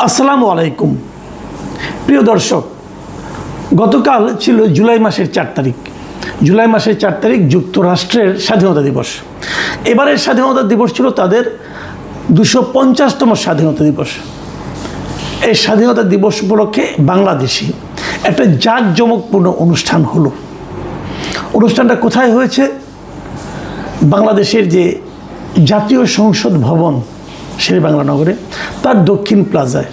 আসসালামু আলাইকুম প্রিয় দর্শক, গতকাল ছিল জুলাই মাসের 4 তারিখ। জুলাই মাসের 4 তারিখ যুক্তরাষ্ট্রের স্বাধীনতা দিবস। এবারের স্বাধীনতা দিবস ছিল তাদের 250তম স্বাধীনতা দিবস। এই স্বাধীনতা দিবস উপলক্ষে বাংলাদেশে একটা জাঁকজমকপূর্ণ অনুষ্ঠান হলো। অনুষ্ঠানটা কোথায় হয়েছে? বাংলাদেশের যে জাতীয় সংসদ ভবন শেরেবাংলা নগরে, তার দক্ষিণ প্লাজায়,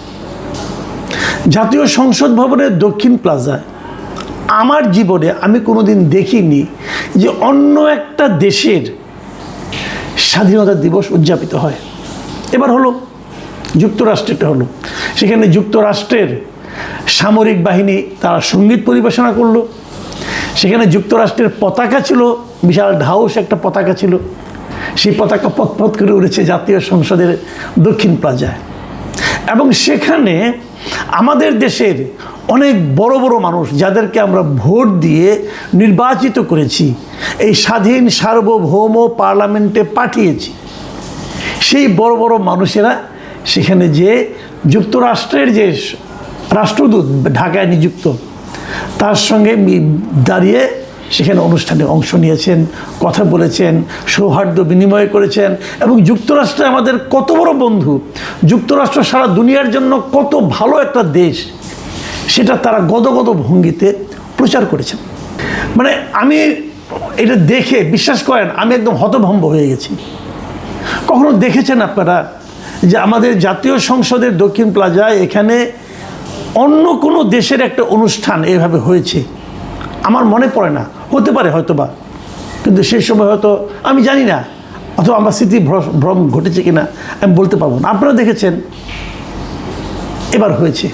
জাতীয় সংসদ ভবনের দক্ষিণ প্লাজায় আমার জীবনে আমি কোনোদিন দেখিনি যে অন্য একটা দেশের স্বাধীনতা দিবস উদযাপিত হয়। এবার হলো যুক্তরাষ্ট্রেরটা হলো। সেখানে যুক্তরাষ্ট্রের সামরিক বাহিনী তারা সঙ্গীত পরিবেশনা করলো। সেখানে যুক্তরাষ্ট্রের পতাকা ছিল, বিশাল ঢাউস একটা পতাকা ছিল। সেই পতাকা পথ করে উড়েছে জাতীয় সংসদের দক্ষিণ প্লাজায়। এবং সেখানে আমাদের দেশের অনেক বড় বড় মানুষ, যাদেরকে আমরা ভোট দিয়ে নির্বাচিত করেছি, এই স্বাধীন সার্বভৌম পার্লামেন্টে পাঠিয়েছি, সেই বড় বড় মানুষেরা সেখানে যে যুক্তরাষ্ট্রের যে রাষ্ট্রদূত ঢাকায় নিযুক্ত, তার সঙ্গে দাঁড়িয়ে সেখানে অনুষ্ঠানে অংশ নিয়েছেন, কথা বলেছেন, সৌহার্দ্য বিনিময় করেছেন। এবং যুক্তরাষ্ট্রে আমাদের কত বড় বন্ধু, যুক্তরাষ্ট্র সারা দুনিয়ার জন্য কত ভালো একটা দেশ, সেটা তারা গদগদ ভঙ্গিতে প্রচার করেছেন। মানে আমি এটা দেখে, বিশ্বাস করেন, আমি একদম হতভম্ব হয়ে গেছি। কখনো দেখেছেন আপনারা যে আমাদের জাতীয় সংসদের দক্ষিণ প্লাজায় এখানে অন্য কোনো দেশের একটা অনুষ্ঠান এভাবে হয়েছে? আমার মনে পড়ে না, হতে পারে হয়তোবা, কিন্তু সেই সময় হয়তো আমি জানি না, অথবা আমার স্মৃতি ভ্রম ঘটেছে কিনা আমি বলতে পারবো না। আপনারা দেখেছেন, এবার হয়েছে।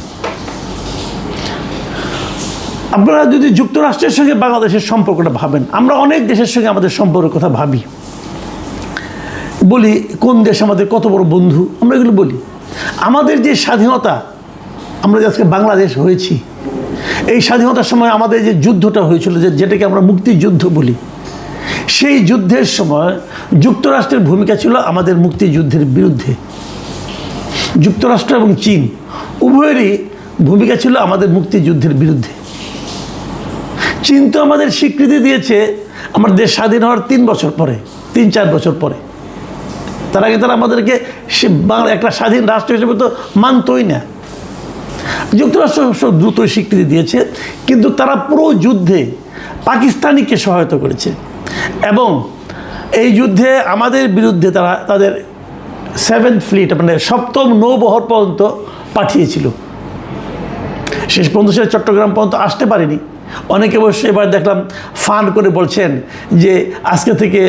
আপনারা যদি যুক্তরাষ্ট্রের সঙ্গে বাংলাদেশের সম্পর্কটা ভাবেন, আমরা অনেক দেশের সঙ্গে আমাদের সম্পর্কের কথা ভাবি, বলি কোন দেশ আমাদের কত বড় বন্ধু, আমরা এগুলো বলি। আমাদের যে স্বাধীনতা, আমরা যে আজকে বাংলাদেশ হয়েছি, এই স্বাধীনতার সময় আমাদের যে যুদ্ধটা হয়েছিল, যেটাকে আমরা মুক্তিযুদ্ধ বলি, সেই যুদ্ধের সময় যুক্তরাষ্ট্রের ভূমিকা ছিল আমাদের মুক্তিযুদ্ধের বিরুদ্ধে। যুক্তরাষ্ট্র এবং চীন উভয়েরই ভূমিকা ছিল আমাদের মুক্তিযুদ্ধের বিরুদ্ধে। চীন তো আমাদের স্বীকৃতি দিয়েছে আমাদের দেশ স্বাধীন হওয়ার 3-4 বছর পরে। তার আগে তারা আমাদেরকে একটা স্বাধীন রাষ্ট্র হিসেবে তো মানতই না। যুক্তরাষ্ট্র দ্রুতই স্বীকৃতি দিয়েছে, কিন্তু তারা পুরো যুদ্ধে পাকিস্তানিকে সহায়তা করেছে এবং এই যুদ্ধে আমাদের বিরুদ্ধে তারা তাদের 7th ফ্লিট, মানে 7ম নৌবহর পর্যন্ত পাঠিয়েছিল। শেষ পর্যন্ত সে চট্টগ্রাম পর্যন্ত আসতে পারেনি। অনেকে অবশ্যই এবার দেখলাম ফান করে বলছেন যে আজকে থেকে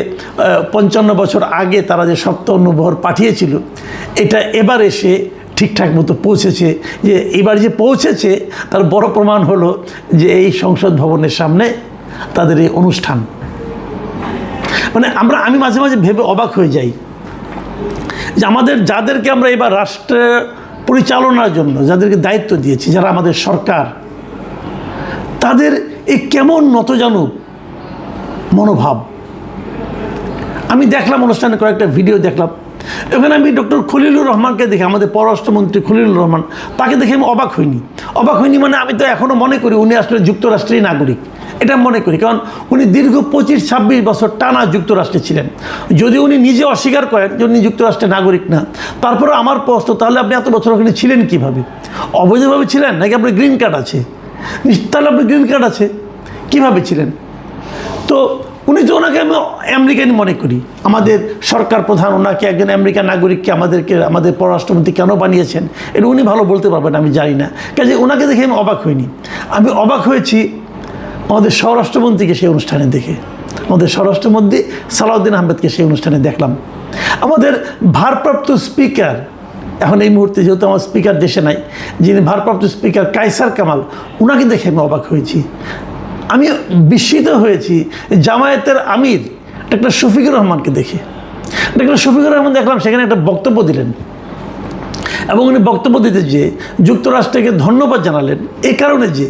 55 বছর আগে তারা যে 7ম নৌবহর পাঠিয়েছিল, এটা এবার এসে ঠিকঠাক মতো পৌঁছেছে। যে এবার যে পৌঁছেছে তার বড় প্রমাণ হলো যে এই সংসদ ভবনের সামনে তাদের এই অনুষ্ঠান। মানে আমি মাঝে মাঝে ভেবে অবাক হয়ে যাই যে আমাদের যাদেরকে আমরা এবার রাষ্ট্রের পরিচালনার জন্য যাদেরকে দায়িত্ব দিয়েছি, যারা আমাদের সরকার, তাদের এই কেমন নতজানু মনোভাব। আমি দেখলাম অনুষ্ঠানে কয়েকটা ভিডিও দেখলাম, এখানে আমি ডক্টর খলিলুর রহমানকে দেখে, আমাদের পররাষ্ট্রমন্ত্রী খলিলুর রহমান, তাকে দেখে আমি অবাক হইনি। মানে আমি তো এখনও মনে করি উনি আসলে যুক্তরাষ্ট্রের নাগরিক, এটা মনে করি। কারণ উনি দীর্ঘ 25-26 বছর টানা যুক্তরাষ্ট্রে ছিলেন। যদি উনি নিজে অস্বীকার করেন যে উনি যুক্তরাষ্ট্রের নাগরিক না, তারপরে আমার প্রশ্ন, তাহলে আপনি এত বছর ওখানে ছিলেন কীভাবে? অবৈধভাবে ছিলেন নাকি আপনার গ্রিন কার্ড আছে? তাহলে আপনার গ্রিন কার্ড আছে, কীভাবে ছিলেন? তো উনি তো ওনাকে আমি আমেরিকানই মনে করি। আমাদের সরকার প্রধান ওনাকে একজন আমেরিকান নাগরিককে আমাদের পররাষ্ট্রমন্ত্রী কেন বানিয়েছেন এটা উনি ভালো বলতে পারবেন, আমি জানি না। কাজে ওনাকে দেখে আমি অবাক হইনি। আমি অবাক হয়েছি আমাদের স্বরাষ্ট্রমন্ত্রীকে সেই অনুষ্ঠানে দেখে, আমাদের স্বরাষ্ট্রমন্ত্রী সালাউদ্দিন আহমেদকে সেই অনুষ্ঠানে দেখলাম। আমাদের ভারপ্রাপ্ত স্পিকার, এখন এই মুহূর্তে যেহেতু আমার স্পিকার দেশে নাই, যিনি ভারপ্রাপ্ত স্পিকার কায়সার কামাল, ওনাকে দেখে আমি অবাক হয়েছি। আমি বিস্মিত হয়েছি জামায়াতের আমির ডক্টর শফিকুর রহমানকে দেখে। ডক্টর শফিকুর রহমান দেখলাম সেখানে একটা বক্তব্য দিলেন এবং উনি বক্তব্য দিতে যে যুক্তরাষ্ট্রকে ধন্যবাদ জানালেন। এই কারণে যে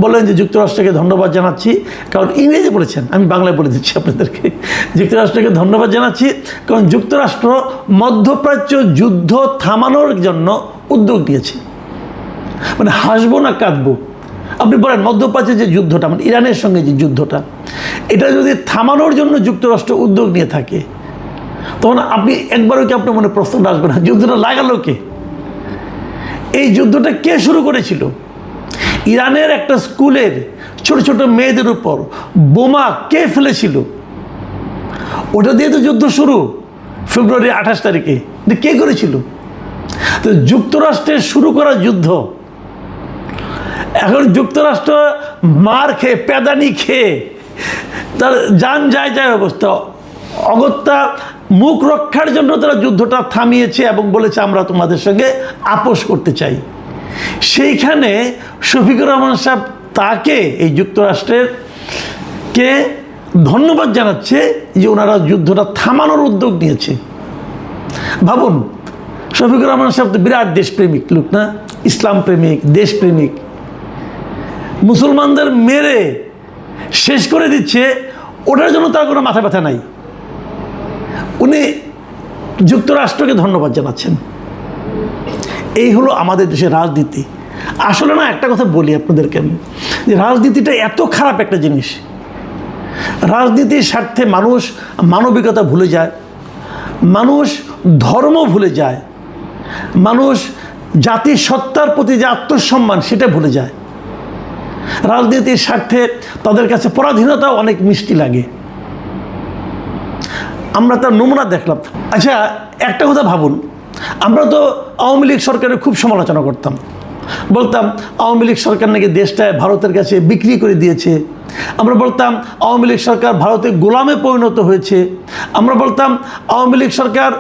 বললেন যে যুক্তরাষ্ট্রকে ধন্যবাদ জানাচ্ছি, কারণ ইংরেজি বলেছেন, আমি বাংলায় বলে দিচ্ছি আপনাদেরকে। যুক্তরাষ্ট্রকে ধন্যবাদ জানাচ্ছি কারণ যুক্তরাষ্ট্র মধ্যপ্রাচ্য যুদ্ধ থামানোর জন্য উদ্যোগ নিয়েছে। মানে হাসবো না কাঁদবো? আপনি বলেন মধ্যপ্রাচ্যে যে যুদ্ধটা, মানে ইরানের সঙ্গে যে যুদ্ধটা, এটা যদি থামানোর জন্য যুক্তরাষ্ট্র উদ্যোগ নিয়ে থাকে, তখন আপনি একবারও কি আপনার মনে প্রশ্নটা আসবে না যুদ্ধটা লাগালো কে? এই যুদ্ধটা কে শুরু করেছিল? ইরানের একটা স্কুলের ছোট ছোট মেয়েদের উপর বোমা কে ফেলেছিল? ওটা দিয়ে তো যুদ্ধ শুরু, ফেব্রুয়ারি 28 তারিখে। কে করেছিল? তো যুক্তরাষ্ট্রের শুরু করা যুদ্ধ এখন যুক্তরাষ্ট্র মার খেয়ে, প্যাদানি খেয়ে, তার যান যায় যায় অবস্থা, অগত্যা মুখ রক্ষার জন্য তারা যুদ্ধটা থামিয়েছে এবং বলেছে আমরা তোমাদের সঙ্গে আপোষ করতে চাই। সেইখানে শফিকুর রহমান সাহেব তাকে, এই যুক্তরাষ্ট্রের কে ধন্যবাদ জানাচ্ছে যে ওনারা যুদ্ধটা থামানোর উদ্যোগ নিয়েছে। ভাবুন, শফিকুর রহমান সাহেব তো বিরাট দেশপ্রেমিক লোক না, ইসলাম প্রেমিক, দেশপ্রেমিক। মুসলমানদের মেরে শেষ করে দিচ্ছে, ওটার জন্য তার কোনো মাথা ব্যথা নাই। উনি যুক্তরাষ্ট্রকে ধন্যবাদ জানাচ্ছেন। এই হলো আমাদের দেশের রাজনীতি। আসলে না, একটা কথা বলি আপনাদেরকে আমি, যে রাজনীতিটা এত খারাপ একটা জিনিস। রাজনীতির স্বার্থে মানুষ মানবিকতা ভুলে যায়, মানুষ ধর্ম ভুলে যায়, মানুষ জাতির সত্তার প্রতি যে আত্মসম্মান সেটা ভুলে যায়। রাজনীতির স্বার্থে তাদের কাছে পরাধীনতাও অনেক মিষ্টি লাগে। আমরা তার নমুনা দেখলাম। আচ্ছা, একটা কথা ভাবুন, আমরা তো আওয়ামী লীগ সরকারের খুব সমালোচনা করতাম, বলতাম আওয়ামী লীগ সরকার নাকি দেশটায় ভারতের কাছে বিক্রি করে দিয়েছে। আমরা বলতাম আওয়ামী লীগ সরকার ভারতের গোলামে পরিণত হয়েছে। আমরা বলতাম আওয়ামী লীগ সরকার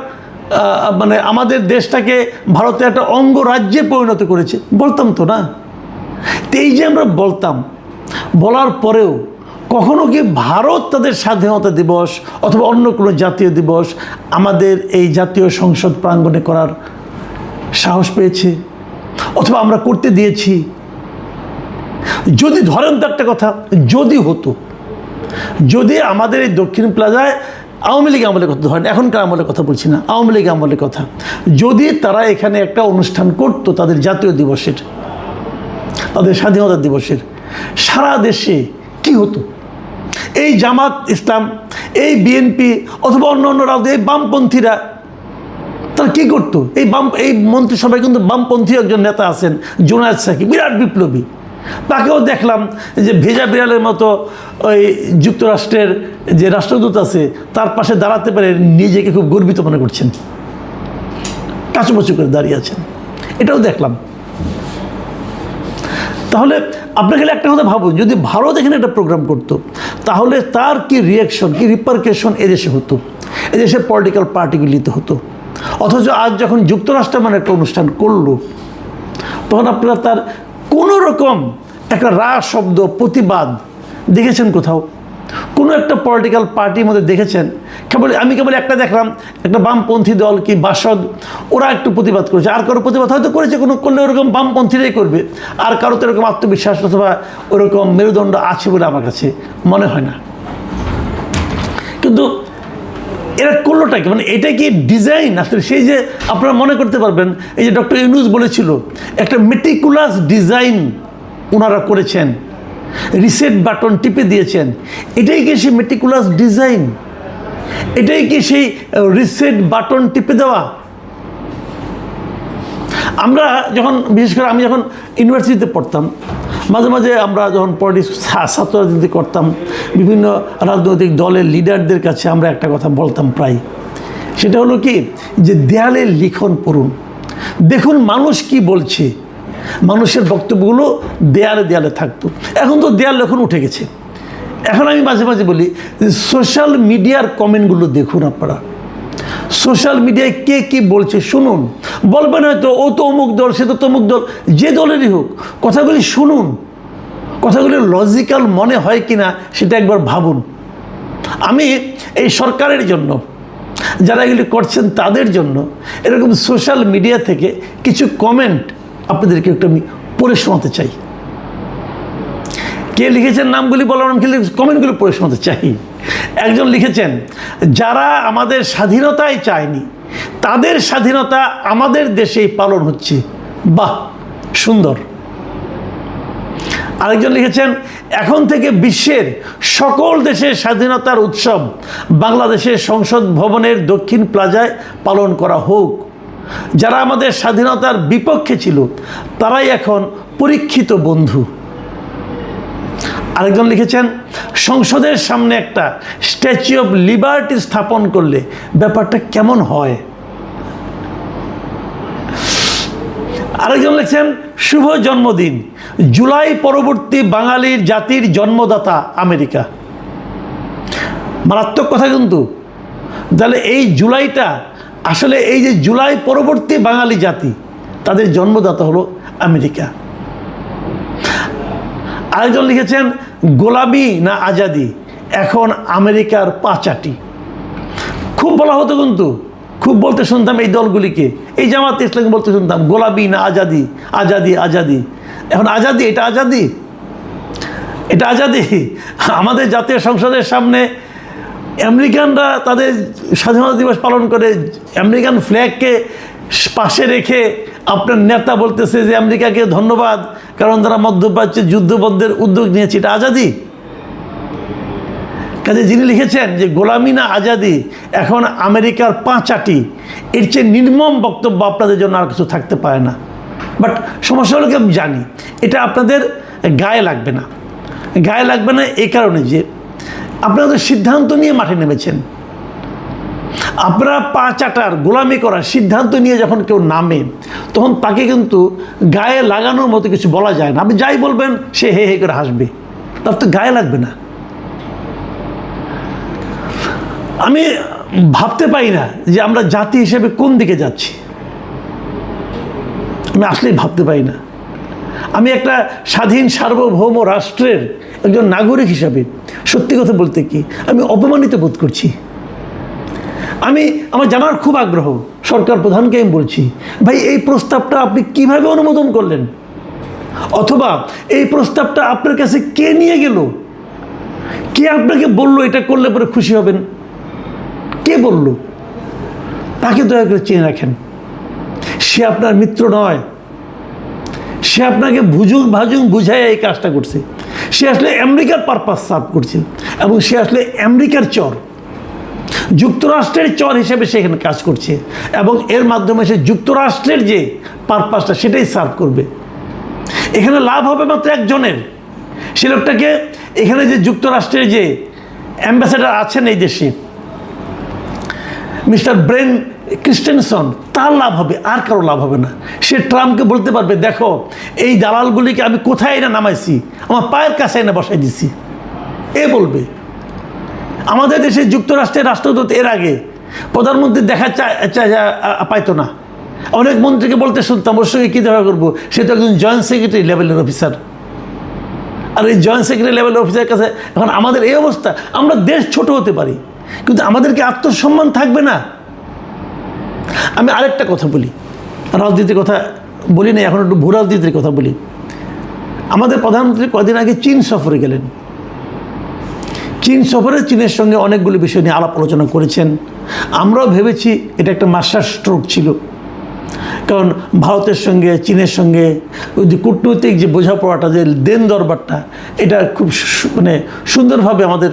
মানে আমাদের দেশটাকে ভারতের একটা অঙ্গরাজ্যে পরিণত করেছে। বলতাম তো না? তো এই যে আমরা বলতাম, বলার পরেও কখনো কি ভারত তাদের স্বাধীনতা দিবস অথবা অন্য কোনো জাতীয় দিবস আমাদের এই জাতীয় সংসদ প্রাঙ্গণে করার সাহস পেয়েছে অথবা আমরা করতে দিয়েছি? যদি ধরেন তো একটা কথা, যদি হতো, যদি আমাদের এই দক্ষিণ প্লাজায় আওয়ামী লীগ আমলের কথা ধরেন, এখনকার আমলের কথা বলছি না, আওয়ামী লীগ আমলের কথা, যদি তারা এখানে একটা অনুষ্ঠান করতো তাদের জাতীয় দিবসের, তাদের স্বাধীনতা দিবসের, সারা দেশে কি হতো? এই জামাত ইসলাম, এই বিএনপি অথবা অন্য অন্য রাজনীতি, এই বামপন্থীরা তারা কী করতো? এই মন্ত্রিসভায় কিন্তু বামপন্থী একজন নেতা আছেন, জোনায়েদ সাকি, বিরাট বিপ্লবী। তাকেও দেখলাম যে ভেজা বিড়ালের মতো ওই যুক্তরাষ্ট্রের যে রাষ্ট্রদূত আছে তার পাশে দাঁড়াতে পারে নিজেকে খুব গর্বিত মনে করছেন, কাচুমাচু করে দাঁড়িয়ে আছেন। এটাও দেখলাম। তাহলে আপনাকে একটা কথা ভাবুন, যদি ভারত এখানে একটা প্রোগ্রাম করতো তাহলে তার কি রিয়াকশন, কি রিপারকেশন এদেশে হতো, এদেশের পলিটিক্যাল পার্টিগুলিতে হতো। অথচ আজ যখন যুক্তরাষ্ট্র মানে একটা অনুষ্ঠান করলো, তখন আপনারা তার কোনো রকম একটা শব্দ প্রতিবাদ দেখেছেন কোথাও? কোনো একটা পলিটিক্যাল পার্টির মধ্যে দেখেছেন? আমি কেবল একটা দেখলাম, একটা বামপন্থী দল কি বাসদ, ওরা একটু প্রতিবাদ করেছে। আর কারো প্রতিবাদ হয়তো করেছে, কোনো করলে ওরকম বামপন্থীরাই করবে। আর কারো তো এরকম আত্মবিশ্বাস অথবা ওরকম মেরুদণ্ড আছে বলে আমার কাছে মনে হয় না। কিন্তু এরা করলোটা কি? মানে এটা কি ডিজাইন? আসলে সেই যে আপনারা মনে করতে পারবেন, এই যে ডক্টর ইউনূস বলেছিল একটা মেটিকুলাস ডিজাইন ওনারা করেছেন, রিসেট বাটন টিপে দিয়েছেন। এটাই কি সেই মেটিকুলাস ডিজাইন? এটাই কি সেই রিসেট বাটন টিপে দেওয়া? আমরা যখন, বিশেষ করে আমি যখন ইউনিভার্সিটিতে পড়তাম, মাঝে মাঝে আমরা যখন ছাত্র রাজনীতি করতাম, বিভিন্ন রাজনৈতিক দলের লিডারদের কাছে আমরা একটা কথা বলতাম প্রায়, সেটা হলো কি, যে দেয়ালের লিখন পড়ুন, দেখুন মানুষ কি বলছে। মানুষের বক্তব্যগুলো দেয়ালে দেয়ালে থাকতো। এখন তো দেয়াল লেখন উঠে গেছে। এখন আমি মাঝে মাঝে বলি সোশ্যাল মিডিয়ার কমেন্টগুলো দেখুন আপনারা, সোশ্যাল মিডিয়ায় কে কী বলছে শুনুন। বলবেন হয়তো ও তো অমুক দল, সে তো তমুক দল, যে দলেরই হোক, কথাগুলি শুনুন, কথাগুলি লজিক্যাল মনে হয় কি না সেটা একবার ভাবুন। আমি এই সরকারের জন্য, যারা এগুলি করছেন তাদের জন্য এরকম সোশ্যাল মিডিয়া থেকে কিছু কমেন্ট আপনাদেরকে একটু আমি পড়ে শোনাতে চাই। কে লিখেছেন নামগুলি বলার, আমি কমেন্টগুলো পড়ে শোনাতে চাই। একজন লিখেছেন, যারা আমাদের স্বাধীনতাই চায়নি তাদের স্বাধীনতা আমাদের দেশেই পালন হচ্ছে। বাহ, সুন্দর। আরেকজন লিখেছেন, এখন থেকে বিশ্বের সকল দেশের স্বাধীনতার উৎসব বাংলাদেশের সংসদ ভবনের দক্ষিণ প্লাজায় পালন করা হোক। যারা আমাদের স্বাধীনতার বিপক্ষে ছিল তারাই এখন পরীক্ষিত বন্ধু। আরেকজন লিখেছেন, সংসদের সামনে একটা স্ট্যাচু অফ লিবার্টি স্থাপন করলে ব্যাপারটা কেমন হয়। আরেকজন লিখছেন, শুভ জন্মদিন, জুলাই পরবর্তী বাঙালির জাতির জন্মদাতা আমেরিকা। মারাত্মক কথা কিন্তু। তাহলে এই জুলাইটা আসলে এই যে জুলাই পরবর্তী বাঙালি জাতি, তাদের জন্মদাতা হলো আমেরিকা। আরেকজন লিখেছেন, গোলামি না আজাদি, এখন আমেরিকার পাঁচাটি। খুব বলা হতো কিন্তু, খুব বলতে শুনতাম এই দলগুলিকে, এই জামাত ইসলামকে বলতে শুনতাম গোলামি না আজাদি, আজাদি আজাদি। এখন আজাদি, এটা আজাদি, এটা আজাদি। আমাদের জাতীয় সংসদের সামনে আমেরিকানরা তাদের স্বাধীনতা দিবস পালন করে, আমেরিকান ফ্ল্যাগকে পাশে রেখে আপনার নেতা বলতেছে যে আমেরিকাকে ধন্যবাদ, কারণ তারা মধ্যপ্রাচ্যে যুদ্ধবন্ধের উদ্যোগ নিয়েছে, এটা আজাদি। কাজে যিনি লিখেছেন যে গোলামি না আজাদি, এখন আমেরিকার পাঁচাটি, এর চেয়ে নির্মম বক্তব্য আপনাদের জন্য আর কিছু থাকতে পারে না। বাট সমস্যা হলো কি, আমি জানি এটা আপনাদের গায়ে লাগবে না। গায়ে লাগবে না এই কারণে যে আপনারা তো সিদ্ধান্ত নিয়ে মাঠে নেমেছেন। আপনারা পা চাটার গোলামি করার সিদ্ধান্ত নিয়ে যখন কেউ নামে, তখন তাকে কিন্তু গায়ে লাগানোর মতো কিছু বলা যায় না। আপনি যাই বলবেন সে হে হে করে হাসবে, তার তো গায়ে লাগবে না। আমি ভাবতে পারি না যে আমরা জাতি হিসেবে কোন দিকে যাচ্ছি, আমি আসলেই ভাবতে পারি না। আমি একটা স্বাধীন সার্বভৌম রাষ্ট্রের একজন নাগরিক হিসাবে সত্যি কথা বলতে কি আমি অপমানিত বোধ করছি। আমার জানার খুব আগ্রহ, সরকার প্রধানকে আমি বলছি, ভাই এই প্রস্তাবটা আপনি কিভাবে অনুমোদন করলেন, অথবা এই প্রস্তাবটা আপনার কাছে কে নিয়ে গেল, কে আপনাকে বললো এটা করলে পরে খুশি হবেন, কে বলল, তাকে দয়া করে চেয়ে রাখেন। সে আপনার মিত্র নয়, সে আপনাকে ভাজুং বুঝায় এই কাজটা করছে। সে আসলে আমেরিকার পারপাস সার্ভ করছে, এবং সে আসলে আমেরিকার চর, যুক্তরাষ্ট্রের চর হিসেবে সে এখানে কাজ করছে, এবং এর মাধ্যমে সে যুক্তরাষ্ট্রের যে পারপাসটা সেটাই সার্ভ করবে। এখানে লাভ হবে মাত্র একজনের, সে লোকটাকে এখানে যে যুক্তরাষ্ট্রের যে অ্যাম্বাসেডার আছেন এই দেশে, মিস্টার ব্রেন ক্রিস্টেনসন, তার লাভ হবে, আর কারো লাভ হবে না। সে ট্রাম্পকে বলতে পারবে, দেখো এই দালালগুলিকে আমি কোথায় এনে নামাইছি, আমার পায়ের কাছে এনে বসাই দিছি। এ বলবে। আমাদের দেশে যুক্তরাষ্ট্রের রাষ্ট্রদূত এর আগে প্রধানমন্ত্রী দেখা পাইতো না। অনেক মন্ত্রীকে বলতে শুনতাম, ওর সঙ্গে কী দেখা করবো, সে তো একজন জয়েন্ট সেক্রেটারি লেভেলের অফিসার। আর এই জয়েন্ট সেক্রেটারি লেভেলের অফিসারের কাছে এখন আমাদের এই অবস্থা। আমরা দেশ ছোট হতে পারি, কিন্তু আমাদেরকে আত্মসম্মান থাকবে না। আমি আরেকটা কথা বলি, রাজনীতির কথা বলি না, এখন একটু ভূ রাজনীতির কথা বলি। আমাদের প্রধানমন্ত্রী কদিন আগে চীন সফরে গেলেন। চীন সফরে চীনের সঙ্গে অনেকগুলো বিষয় নিয়ে আলাপ আলোচনা করেছেন। আমরাও ভেবেছি এটা একটা মাস্টার স্ট্রোক ছিল, কারণ ভারতের সঙ্গে চীনের সঙ্গে ওই যে কূটনৈতিক যে বোঝাপড়াটা, যে দেন দরবারটা, এটা খুব সুন্দরভাবে আমাদের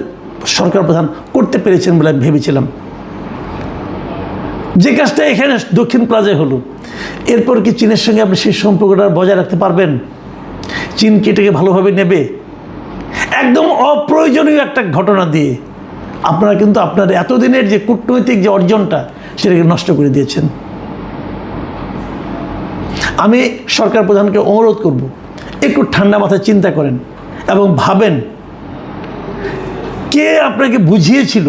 সরকার প্রধান করতে পেরেছেন বলে আমি ভেবেছিলাম। যে কাজটা এখানে দক্ষিণ প্লাজায় হলো, এরপর কি চীনের সঙ্গে আপনি সেই সম্পর্কটা বজায় রাখতে পারবেন? চীন কি এটাকে ভালোভাবে নেবে? একদম অপ্রয়োজনীয় একটা ঘটনা দিয়ে আপনারা কিন্তু আপনার এতদিনের যে কূটনৈতিক যে অর্জনটা সেটাকে নষ্ট করে দিয়েছেন। আমি সরকার প্রধানকে অনুরোধ করব, একটু ঠান্ডা মাথায় চিন্তা করেন এবং ভাবেন কে আপনাকে বুঝিয়েছিল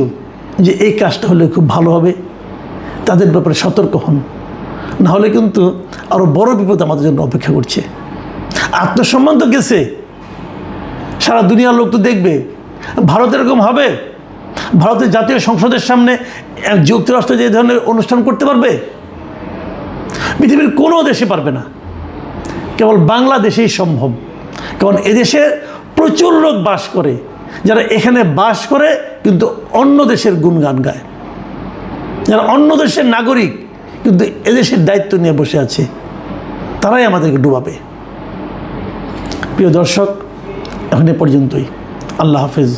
যে এই কাজটা হলে খুব ভালো হবে, তাদের ব্যাপারে সতর্ক হন। নাহলে কিন্তু আরও বড় বিপদ আমাদের জন্য অপেক্ষা করছে। আত্মসম্মান তো গেছে, সারা দুনিয়ার লোক তো দেখবে। ভারত এরকম হবে? ভারতের জাতীয় সংসদের সামনে যুক্তরাষ্ট্র যে ধরনের অনুষ্ঠান করতে পারবে? পৃথিবীর কোনো দেশে পারবে না, কেবল বাংলাদেশেই সম্ভব। কারণ এদেশে প্রচুর লোক বাস করে, যারা এখানে বাস করে কিন্তু অন্য দেশের গুণগান গায়, যারা অন্য দেশের নাগরিক কিন্তু এদেশের দায়িত্ব নিয়ে বসে আছে, তারাই আমাদেরকে ডুবাবে। প্রিয় দর্শক, এখন এ পর্যন্তই। আল্লাহ হাফেজ।